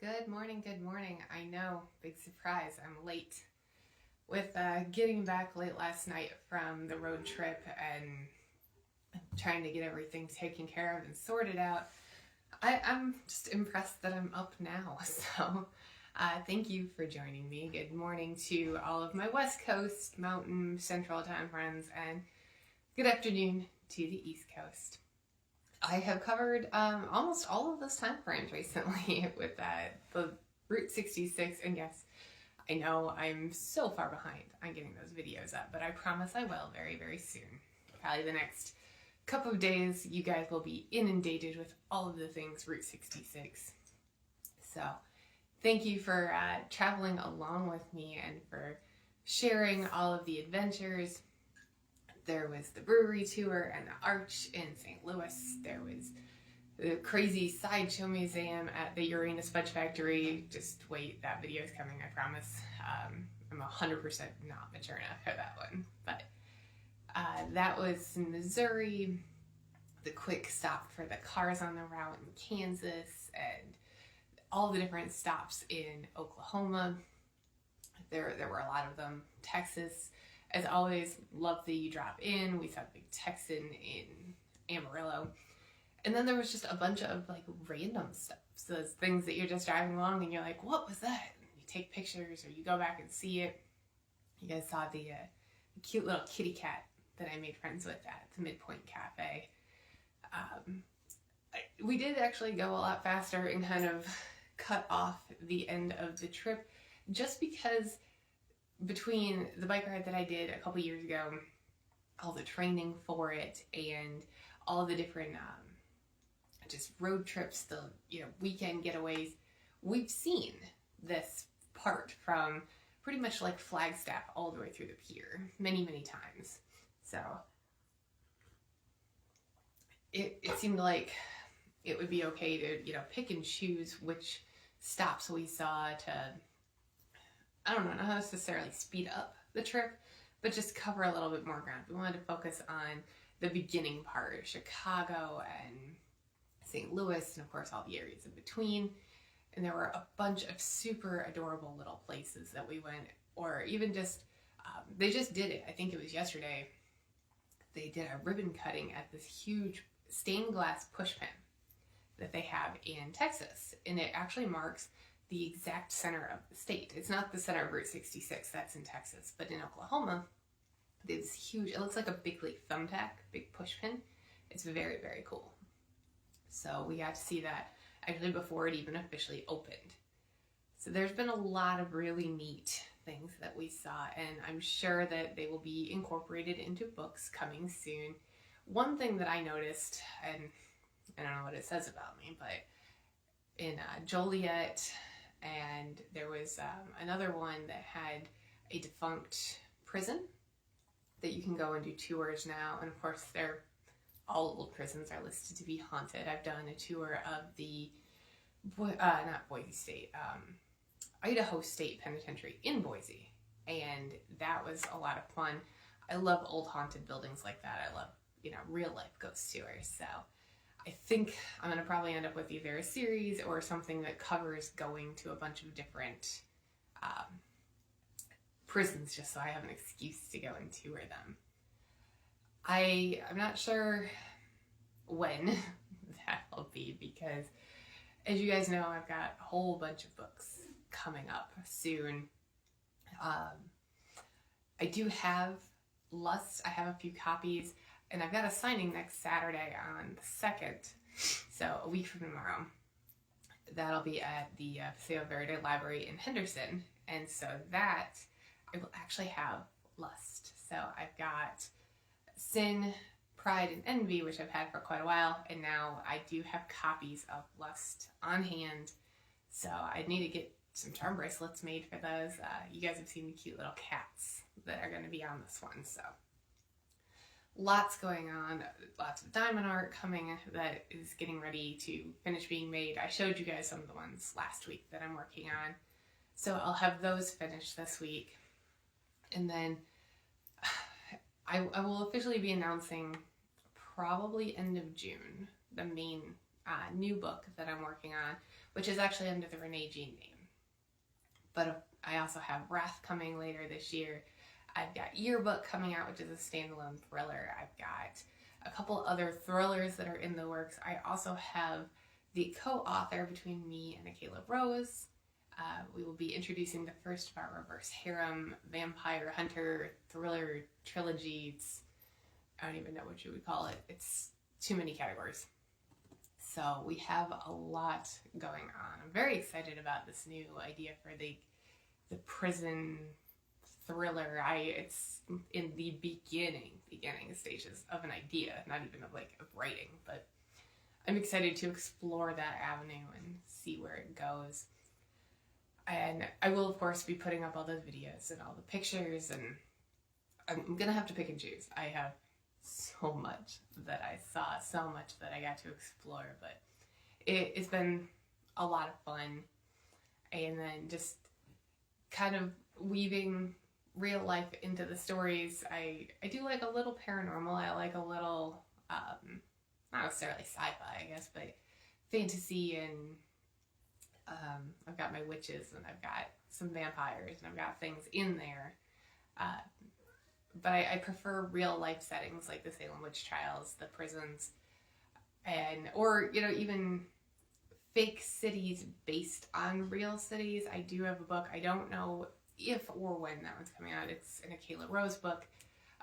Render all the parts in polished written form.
Good morning, good morning. I know, big surprise, I'm late with getting back late last night from the road trip and trying to get everything taken care of and sorted out. I'm just impressed that I'm up now, so thank you for joining me. Good morning to all of my West Coast, Mountain, Central Time friends, and good afternoon to the East Coast. I have covered almost all of those time frames recently with the Route 66, and yes, I know I'm so far behind on getting those videos up, but I promise I will very, very soon. Probably the next couple of days, you guys will be inundated with all of the things Route 66. So thank you for traveling along with me and for sharing all of the adventures. There was the brewery tour and the Arch in St. Louis. There was the crazy sideshow museum at the Uranus Fudge Factory. Just wait, that video is coming, I promise. I'm 100% not mature enough for that one. But that was in Missouri. The quick stop for the cars on the route in Kansas, and all the different stops in Oklahoma. There were a lot of them. Texas. As always, love that you drop in. We saw Big Texan in Amarillo. And then there was just a bunch of like random stuff. So those things that you're just driving along and you're like, what was that? And you take pictures or you go back and see it. You guys saw the cute little kitty cat that I made friends with at the Midpoint Cafe. We did actually go a lot faster and kind of cut off the end of the trip just because between the bike ride that I did a couple years ago, all the training for it, and all the different just road trips, the weekend getaways, we've seen this part from pretty much like Flagstaff all the way through the pier many, many times. So it seemed like it would be okay to pick and choose which stops we saw to, I don't know, not necessarily speed up the trip, but just cover a little bit more ground. We wanted to focus on the beginning part, Chicago and St. Louis, and of course all the areas in between. And there were a bunch of super adorable little places that we went, or even just, they just did it. I think it was yesterday. They did a ribbon cutting at this huge stained glass push pin that they have in Texas. And it actually marks the exact center of the state. It's not the center of Route 66, that's in Texas, but in Oklahoma, there's huge, it looks like a big leaf thumbtack, big push pin. It's very, very cool. So we got to see that actually before it even officially opened. So there's been a lot of really neat things that we saw, and I'm sure that they will be incorporated into books coming soon. One thing that I noticed, and I don't know what it says about me, but in Joliet, and there was another one that had a defunct prison that you can go and do tours now. And of course, all old prisons are listed to be haunted. I've done a tour of the, not Boise State, Idaho State Penitentiary in Boise. And that was a lot of fun. I love old haunted buildings like that. I love, real life ghost tours. So I think I'm going to probably end up with either a series or something that covers going to a bunch of different prisons just so I have an excuse to go and tour them. I'm not sure when that will be because, as you guys know, I've got a whole bunch of books coming up soon. I do have Lust. I have a few copies. And I've got a signing next Saturday on the 2nd, so a week from tomorrow. That'll be at the Paseo Verde Library in Henderson. And so that, I will actually have Lust. So I've got Sin, Pride, and Envy, which I've had for quite a while. And now I do have copies of Lust on hand. So I need to get some charm bracelets made for those. You guys have seen the cute little cats that are going to be on this one, so lots going on, lots of diamond art coming that is getting ready to finish being made. I showed you guys some of the ones last week that I'm working on. So I'll have those finished this week. And then I will officially be announcing probably end of June the main new book that I'm working on, which is actually under the Renee Jean name. But I also have Wrath coming later this year. I've got Yearbook coming out, which is a standalone thriller. I've got a couple other thrillers that are in the works. I also have the co-author between me and Akela Rose. We will be introducing the first of our reverse harem vampire hunter thriller trilogy. I don't even know what you would call it. It's too many categories. So we have a lot going on. I'm very excited about this new idea for the prison thriller. It's in the beginning stages of an idea, not even of writing, but I'm excited to explore that avenue and see where it goes. And I will, of course, be putting up all those videos and all the pictures, and I'm gonna have to pick and choose. I have so much that I saw, so much that I got to explore, but it's been a lot of fun. And then just kind of weaving real life into the stories. I do like a little paranormal. I like a little, not necessarily sci-fi, I guess, but fantasy, and I've got my witches, and I've got some vampires, and I've got things in there. But I prefer real life settings like the Salem witch trials, the prisons, or even fake cities based on real cities. I do have a book. I don't know if or when that one's coming out. It's an Akela Rose book.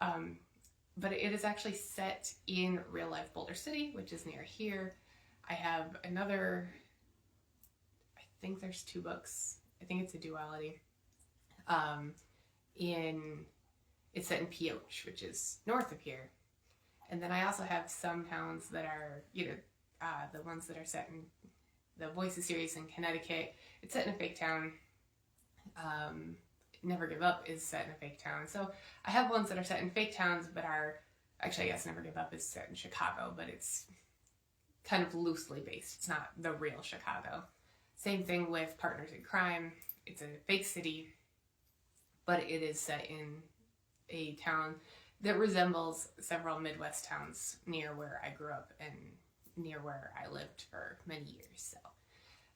But it is actually set in real life Boulder City, which is near here. I have another, I think there's 2 books. I think it's a duality. It's set in Pioche, which is north of here. And then I also have some towns that are, the ones that are set in the Voices series in Connecticut. It's set in a fake town. Never Give Up is set in a fake town. So I have ones that are set in fake towns, but actually, I guess Never Give Up is set in Chicago, but it's kind of loosely based. It's not the real Chicago. Same thing with Partners in Crime. It's a fake city, but it is set in a town that resembles several Midwest towns near where I grew up and near where I lived for many years. So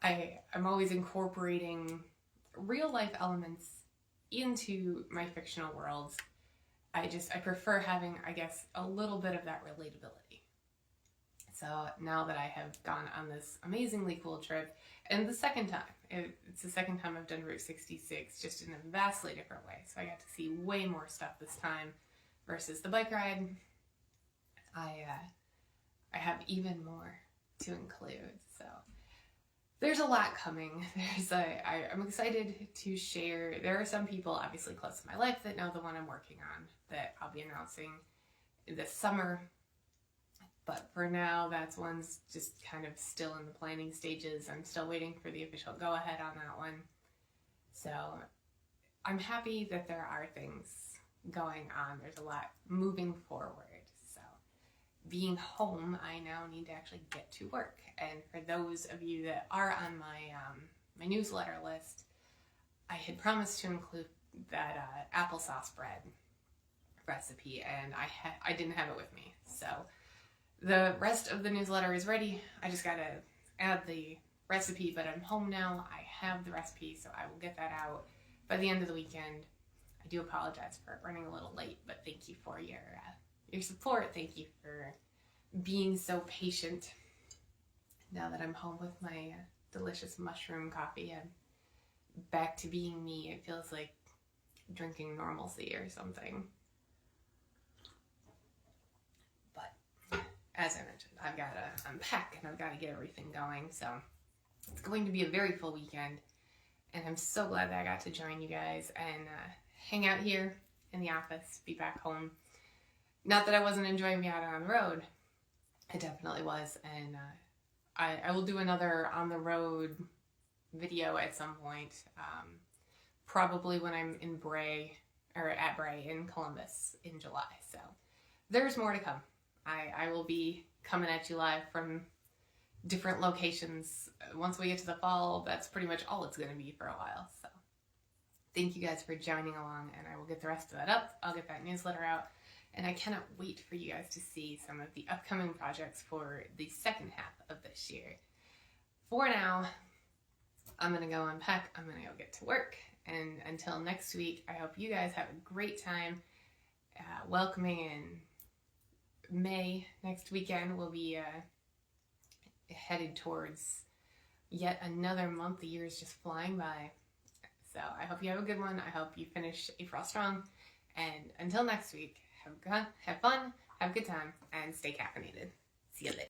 I'm always incorporating real life elements into my fictional worlds. I prefer having, I guess, a little bit of that relatability. So now that I have gone on this amazingly cool trip, and the second time, it's the second time I've done Route 66, just in a vastly different way. So I got to see way more stuff this time versus the bike ride. I have even more to include. So there's a lot coming. I'm excited to share. There are some people obviously close to my life that know the one I'm working on that I'll be announcing this summer. But for now, that's one's just kind of still in the planning stages. I'm still waiting for the official go-ahead on that one. So I'm happy that there are things going on. There's a lot moving forward. So being home, I now need to actually get to work. And for those of you that are on my newsletter list, I had promised to include that applesauce bread recipe, and I didn't have it with me. So the rest of the newsletter is ready. I just gotta add the recipe, but I'm home now. I have the recipe, so I will get that out by the end of the weekend. I do apologize for running a little late, but thank you for your support. Thank you for being so patient. Now that I'm home with my delicious mushroom coffee, I'm back to being me. It feels like drinking normalcy or something. But as I mentioned, I've got to unpack and I've got to get everything going. So it's going to be a very full weekend. And I'm so glad that I got to join you guys and hang out here in the office, be back home. Not that I wasn't enjoying being out on the road. I definitely was. And I will do another on the road video at some point. Probably when I'm in Bray, or at Bray in Columbus in July. So there's more to come. I will be coming at you live from different locations. Once we get to the fall, that's pretty much all it's going to be for a while. So thank you guys for joining along, and I will get the rest of that up. I'll get that newsletter out, and I cannot wait for you guys to see some of the upcoming projects for the second half of this year. For now, I'm gonna go unpack, I'm gonna go get to work, and until next week, I hope you guys have a great time welcoming in May. Next weekend, we'll be headed towards yet another month. The year is just flying by. So I hope you have a good one. I hope you finish April strong. And until next week, have fun, have a good time, and stay caffeinated. See you later.